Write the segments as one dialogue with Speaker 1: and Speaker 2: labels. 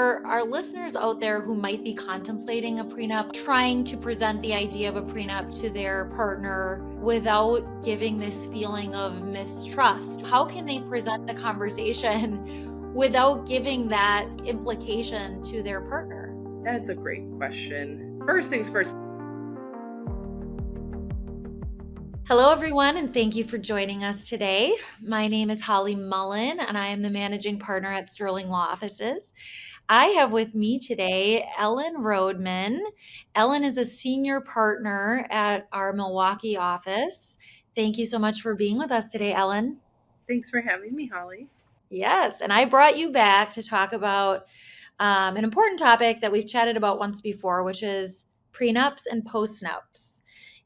Speaker 1: for our listeners out there who might be contemplating a prenup, trying to present the idea of a prenup to their partner without giving this feeling of mistrust, how can they present the conversation without giving that implication to their partner?
Speaker 2: That's a great question. First things first.
Speaker 1: Hello, everyone, and thank you for joining us today. My name is Holly Mullin, and I am the managing partner at Sterling Law Offices. I have with me today Ellen Rhodeman. Ellen is a senior partner at our Milwaukee office. Thank you so much for being with us today, Ellen.
Speaker 2: Thanks for having me, Holly.
Speaker 1: Yes, and I brought you back to talk about an important topic that we've chatted about once before, which is prenups and postnups.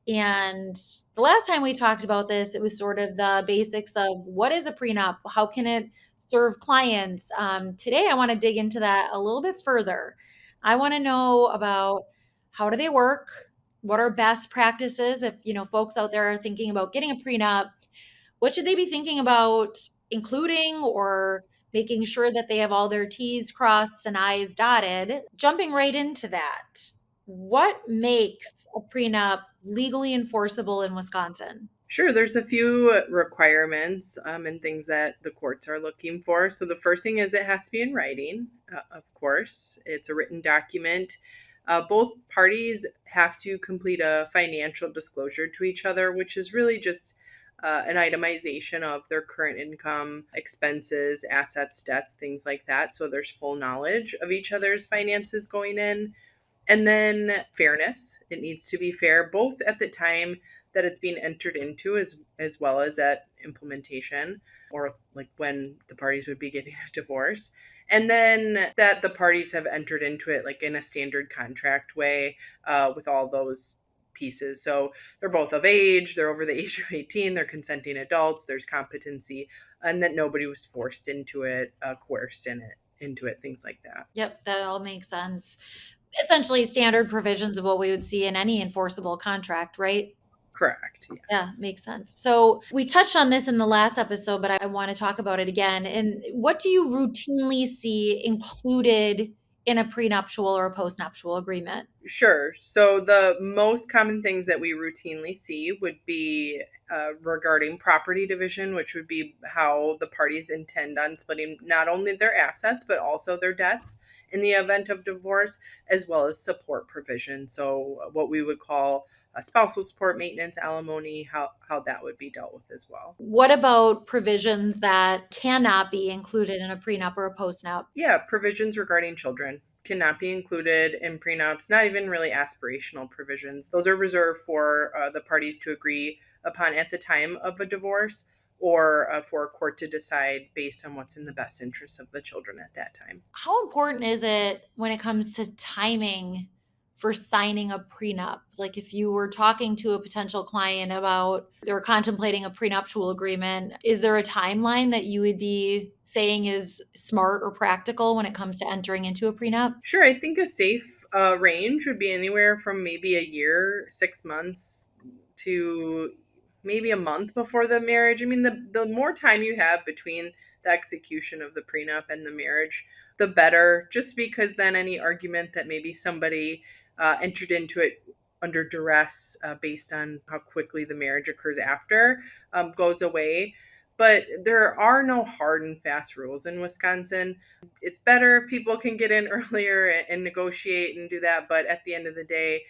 Speaker 1: And the last time we talked about this, it was sort of the basics of what is a prenup? How can it serve clients? Today, I want to dig into that a little bit further. I want to know about how do they work? What are best practices? If, folks out there are thinking about getting a prenup, what should they be thinking about including or making sure that they have all their T's crossed and I's dotted? Jumping right into that. What makes a prenup legally enforceable in Wisconsin?
Speaker 2: Sure, there's a few requirements and things that the courts are looking for. So the first thing is it has to be in writing, of course. It's a written document. Both parties have to complete a financial disclosure to each other, which is really just an itemization of their current income, expenses, assets, debts, things like that. So there's full knowledge of each other's finances going in. And then fairness. It needs to be fair both at the time that it's being entered into as well as at implementation, or like when the parties would be getting a divorce. And then that the parties have entered into it like in a standard contract way with all those pieces. So they're both of age, they're over the age of 18, they're consenting adults, there's competency, and that nobody was forced into it, coerced into it, things like that.
Speaker 1: Yep, that all makes sense. Essentially standard provisions of what we would see in any enforceable contract, right?
Speaker 2: Correct.
Speaker 1: Yeah,
Speaker 2: Yes.
Speaker 1: makes sense. So we touched on this in the last episode, but I want to talk about it again. And what do you routinely see included in a prenuptial or a postnuptial agreement?
Speaker 2: Sure. So the most common things that we routinely see would be regarding property division, which would be how the parties intend on splitting not only their assets, but also their debts in the event of divorce, as well as support provision. So what we would call spousal support, maintenance, alimony, how that would be dealt with as well.
Speaker 1: What about provisions that cannot be included in a prenup or a postnup?
Speaker 2: Yeah, provisions regarding children cannot be included in prenups, not even really aspirational provisions. Those are reserved for the parties to agree upon at the time of a divorce, or for a court to decide based on what's in the best interest of the children at that time.
Speaker 1: How important is it when it comes to timing for signing a prenup? Like if you were talking to a potential client about they were contemplating a prenuptial agreement, is there a timeline that you would be saying is smart or practical when it comes to entering into a prenup?
Speaker 2: Sure, I think a safe range would be anywhere from maybe a year, 6 months, to maybe a month before the marriage. I mean, the more time you have between the execution of the prenup and the marriage, the better, just because then any argument that maybe somebody entered into it under duress based on how quickly the marriage occurs after goes away. But there are no hard and fast rules in Wisconsin. It's better if people can get in earlier and negotiate and do that. But at the end of the day,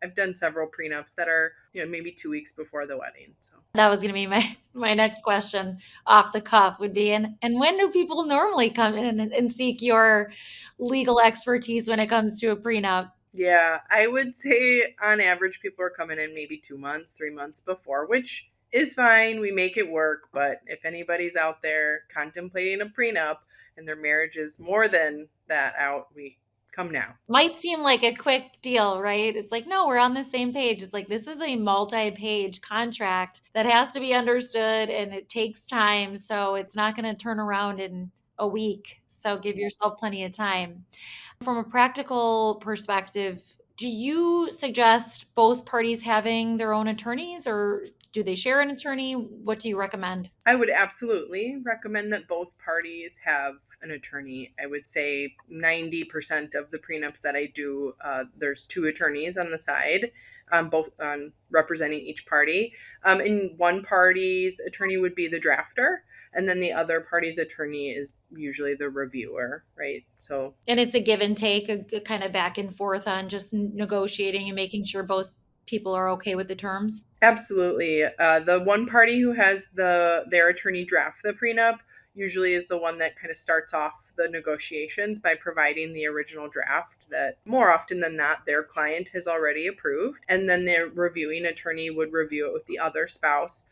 Speaker 2: I've done several prenups that are, maybe 2 weeks before the wedding. So
Speaker 1: That was going to be my next question off the cuff would be, and when do people normally come in and seek your legal expertise when it comes to a prenup?
Speaker 2: yeah, I would say on average, people are coming in maybe 2 months, 3 months before, which is fine. We make it work. But if anybody's out there contemplating a prenup and their marriage is more than that out, we come now.
Speaker 1: Might seem like a quick deal, right? It's like, no, we're on the same page. It's like, this is a multi-page contract that has to be understood and it takes time. So it's not going to turn around in a week. So give yourself plenty of time. From a practical perspective, do you suggest both parties having their own attorneys, or Do they share an attorney? What do you recommend?
Speaker 2: I would absolutely recommend that both parties have an attorney. I would say 90% of the prenups that I do, there's two attorneys on the side, both on representing each party. And one party's attorney would be the drafter, and then the other party's attorney is usually the reviewer, right? So
Speaker 1: And it's a give and take, a kind of back and forth on just negotiating and making sure both people are okay with the terms.
Speaker 2: absolutely. The one party who has their attorney draft the prenup usually is the one that kind of starts off the negotiations by providing the original draft that more often than not their client has already approved. And then their reviewing attorney would review it with the other spouse,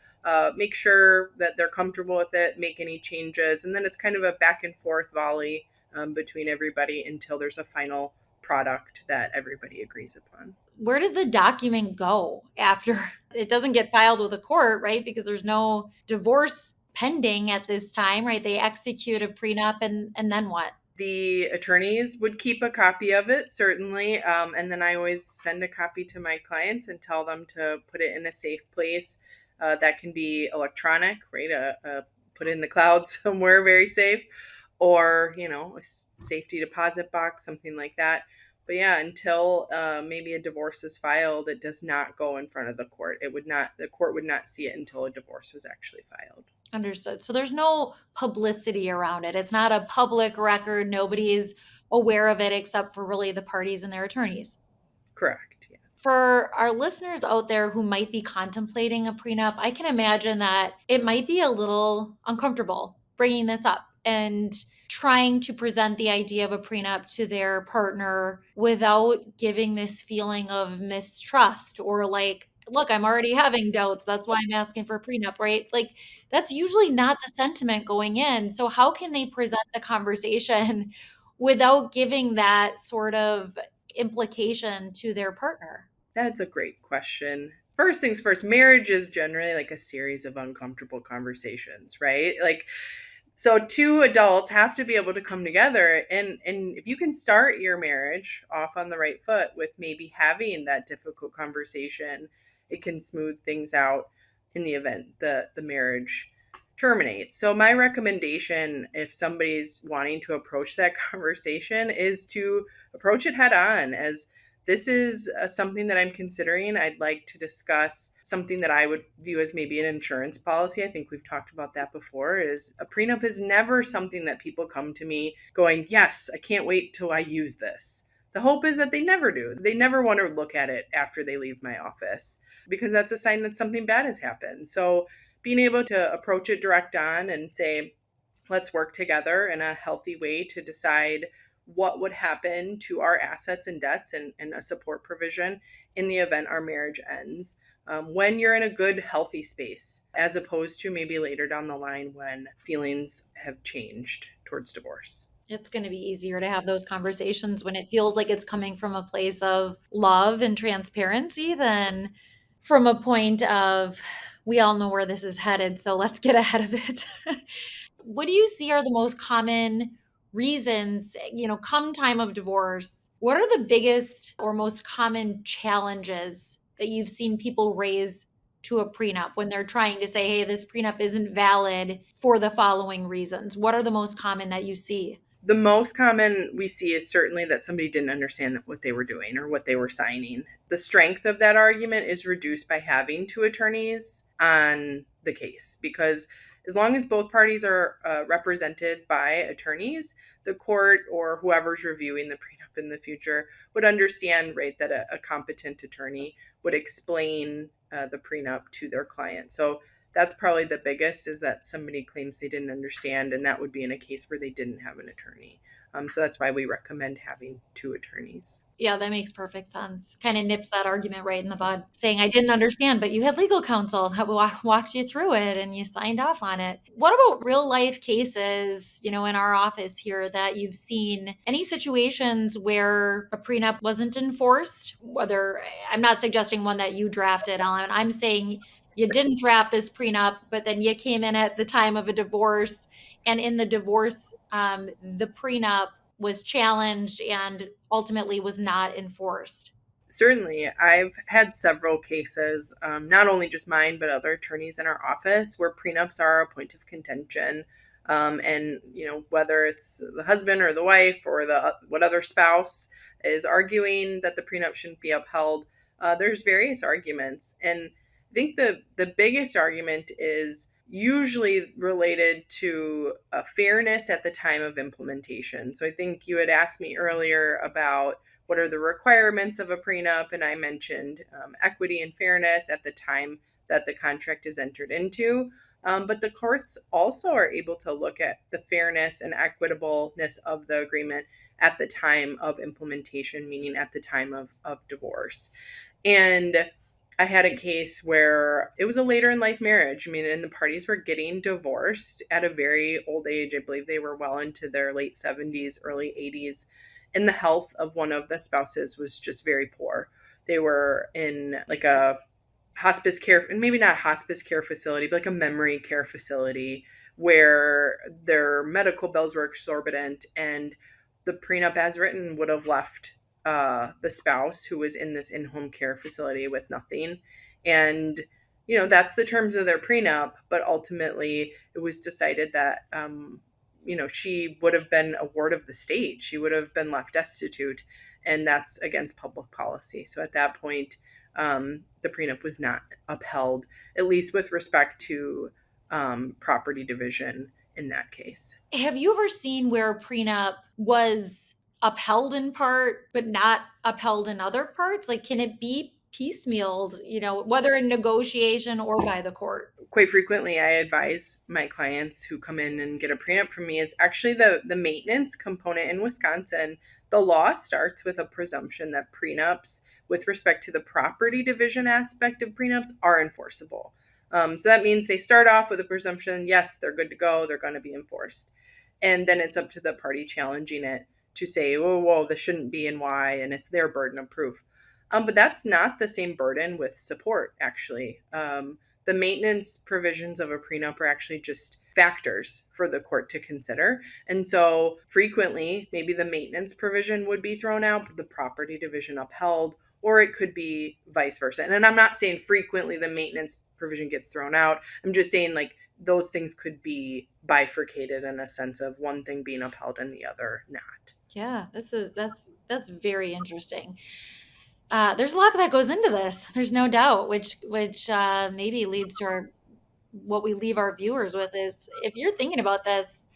Speaker 2: make sure that they're comfortable with it, make any changes. And then it's kind of a back and forth volley between everybody until there's a final product that everybody agrees upon.
Speaker 1: Where does the document go after it doesn't get filed with a court, right? Because there's no divorce pending at this time, right? They execute a prenup and then what?
Speaker 2: The attorneys would keep a copy of it, certainly. And then I always send a copy to my clients and tell them to put it in a safe place. That can be electronic, right? Put it in the cloud somewhere very safe, or, a safety deposit box, something like that. But yeah, until maybe a divorce is filed, it does not go in front of the court. The court would not see it until a divorce was actually filed.
Speaker 1: Understood. So there's no publicity around it. It's not a public record. Nobody is aware of it except for really the parties and their attorneys.
Speaker 2: Correct. Yes.
Speaker 1: For our listeners out there who might be contemplating a prenup, I can imagine that it might be a little uncomfortable bringing this up and trying to present the idea of a prenup to their partner without giving this feeling of mistrust or like, look, I'm already having doubts. That's why I'm asking for a prenup, right? Like, that's usually not the sentiment going in. So, how can they present the conversation without giving that sort of implication to their partner?
Speaker 2: That's a great question. First things first, marriage is generally like a series of uncomfortable conversations, right? Like, so two adults have to be able to come together, and if you can start your marriage off on the right foot with maybe having that difficult conversation, it can smooth things out in the event the marriage terminates. So my recommendation, if somebody's wanting to approach that conversation, is to approach it head on. As this is something that I'm considering. I'd like to discuss something that I would view as maybe an insurance policy. I think we've talked about that before. Is a prenup is never something that people come to me going, yes, I can't wait till I use this. The hope is that they never do. They never want to look at it after they leave my office, because that's a sign that something bad has happened. So being able to approach it direct on and say, let's work together in a healthy way to decide what would happen to our assets and debts, and a support provision in the event our marriage ends, when you're in a good, healthy space, as opposed to maybe later down the line when feelings have changed towards divorce.
Speaker 1: It's going to be easier to have those conversations when it feels like it's coming from a place of love and transparency than from a point of, we all know where this is headed, so let's get ahead of it. What do you see are the most common reasons, come time of divorce? What are the biggest or most common challenges that you've seen people raise to a prenup when they're trying to say, hey, this prenup isn't valid for the following reasons? What are the most common that you see?
Speaker 2: The most common we see is certainly that somebody didn't understand what they were doing or what they were signing. The strength of that argument is reduced by having two attorneys on the case, because as long as both parties are represented by attorneys, the court or whoever's reviewing the prenup in the future would understand, right, that a competent attorney would explain the prenup to their client. So that's probably the biggest, is that somebody claims they didn't understand, and that would be in a case where they didn't have an attorney. So that's why we recommend having two attorneys.
Speaker 1: Yeah, that makes perfect sense. Kind of nips that argument right in the bud, saying, I didn't understand, but you had legal counsel that walked you through it and you signed off on it. What about real life cases, in our office here that you've seen? Any situations where a prenup wasn't enforced? Whether, I'm not suggesting one that you drafted, Ellen. I'm saying you didn't draft this prenup, but then you came in at the time of a divorce, and in the divorce, the prenup was challenged and ultimately was not enforced.
Speaker 2: Certainly. I've had several cases, not only just mine, but other attorneys in our office, where prenups are a point of contention. And, whether it's the husband or the wife or the what other spouse is arguing that the prenup shouldn't be upheld, there's various arguments. And I think the biggest argument is usually related to fairness at the time of implementation. So I think you had asked me earlier about what are the requirements of a prenup, and I mentioned equity and fairness at the time that the contract is entered into. But the courts also are able to look at the fairness and equitableness of the agreement at the time of implementation, meaning at the time of divorce. And I had a case where it was a later in life marriage. I mean, and the parties were getting divorced at a very old age. I believe they were well into their late 70s, early 80s. And the health of one of the spouses was just very poor. They were in like a hospice care, and maybe not a hospice care facility, but like a memory care facility where their medical bills were exorbitant, and the prenup as written would have left the spouse who was in this in-home care facility with nothing. And that's the terms of their prenup, but ultimately it was decided that she would have been a ward of the state. She would have been left destitute, and that's against public policy. So at that point, the prenup was not upheld, at least with respect to property division in that case.
Speaker 1: Have you ever seen where a prenup was upheld in part, but not upheld in other parts? Like, can it be piecemealed, whether in negotiation or by the court?
Speaker 2: Quite frequently, I advise my clients who come in and get a prenup from me is actually the maintenance component in Wisconsin. The law starts with a presumption that prenups, with respect to the property division aspect of prenups, are enforceable. So that means they start off with a presumption, yes, they're good to go, they're going to be enforced. And then it's up to the party challenging it to say, whoa, this shouldn't be and why, and it's their burden of proof. But that's not the same burden with support, actually. The maintenance provisions of a prenup are actually just factors for the court to consider. And so frequently, maybe the maintenance provision would be thrown out, but the property division upheld, or it could be vice versa. And I'm not saying frequently the maintenance provision gets thrown out. I'm just saying like those things could be bifurcated in a sense of one thing being upheld and the other not.
Speaker 1: Yeah, that's very interesting. There's a lot that goes into this. There's no doubt, which maybe leads to what we leave our viewers with is, if you're thinking about this,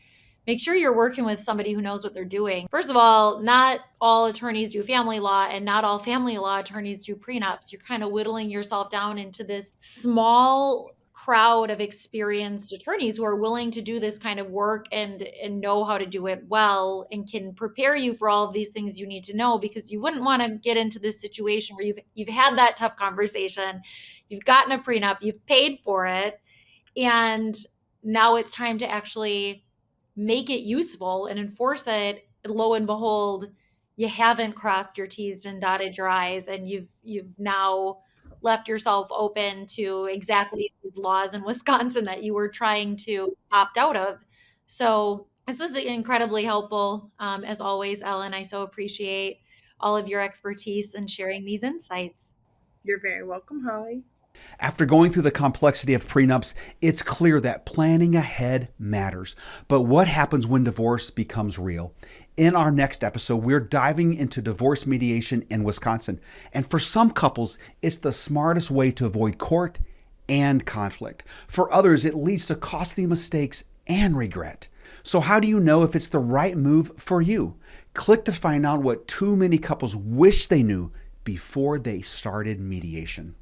Speaker 1: make sure you're working with somebody who knows what they're doing. First of all, not all attorneys do family law, and not all family law attorneys do prenups. You're kind of whittling yourself down into this small crowd of experienced attorneys who are willing to do this kind of work and know how to do it well, and can prepare you for all of these things you need to know, because you wouldn't want to get into this situation where you've had that tough conversation, you've gotten a prenup, you've paid for it, and now it's time to actually make it useful and enforce it. Lo and behold, you haven't crossed your T's and dotted your I's, and you've now left yourself open to exactly these laws in Wisconsin that you were trying to opt out of. So this is incredibly helpful. As always, Ellen, I so appreciate all of your expertise and sharing these insights.
Speaker 2: You're very welcome, Holly.
Speaker 3: After going through the complexity of prenups, it's clear that planning ahead matters. But what happens when divorce becomes real? In our next episode, we're diving into divorce mediation in Wisconsin. And for some couples, it's the smartest way to avoid court and conflict. For others, it leads to costly mistakes and regret. So how do you know if it's the right move for you? Click to find out what too many couples wish they knew before they started mediation.